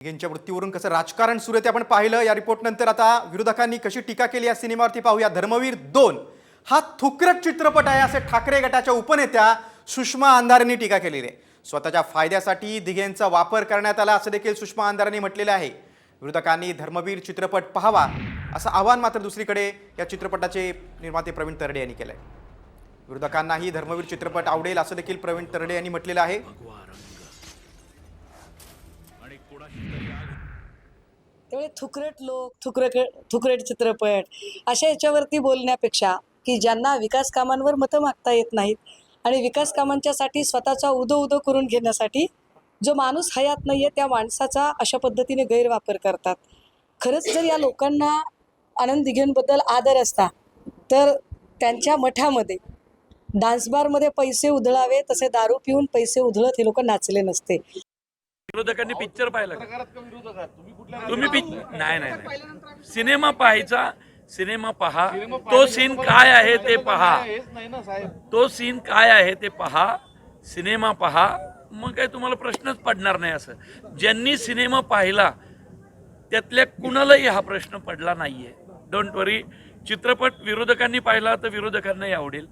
यांच्या मृत्यूवरून कसं राजकारण सुरू आहे ते आपण पाहिलं। या रिपोर्ट नंतर आता विरोधकांनी कशी टीका केली या सिनेमावरती पाहूया। धर्मवीर 2 हा थुकरट चित्रपट आहे असे ठाकरे गटाच्या उपनेत्या सुषमा अंधारेंनी टीका केलेली आहे। स्वतःच्या फायद्यासाठी दिघेंचा वापर करण्यात आला असं देखील सुषमा अंधारेंनी म्हटलेलं आहे। विरोधकांनी धर्मवीर चित्रपट पाहावा असं आवाहन मात्र दुसरीकडे या चित्रपटाचे निर्माते प्रवीण तरडे यांनी केलंय। विरोधकांनाही धर्मवीर चित्रपट आवडेल असं देखील प्रवीण तरडे यांनी म्हटलेलं आहे। त्यामुळे थुकरट लोक थुकरट चित्रपट अशा याच्यावरती बोलण्यापेक्षा की ज्यांना विकास कामांवर मतं मागता येत नाहीत आणि विकास कामांच्यासाठी स्वतःचा उदो करून घेण्यासाठी जो माणूस हयात नाहीये त्या माणसाचा अशा पद्धतीने गैरवापर करतात। खरंच जर या लोकांना आनंद दिघेंबद्दल आदर असता तर त्यांच्या मठामध्ये डान्सबारमध्ये पैसे उधळावे तसे दारू पिऊन पैसे उधळत हे लोक नाचले नसते। विरोधकांनी पिक्चर पाहिला का? तुम्ही नाही सिनेमा पाहायचा, सिनेमा पहा, तो सीन काय आहे ते पहा, तो सीन काय आहे ते पहा, सिनेमा पहा, मग काय तुम्हाला प्रश्नच पडणार नाही। असं ज्यांनी सिनेमा पाहिला त्यातल्या कुणालाही हा प्रश्न पडला नाहीये। डोंट वरी, चित्रपट विरोधकांनी पाहिला तर विरोधकांनाही आवडेल।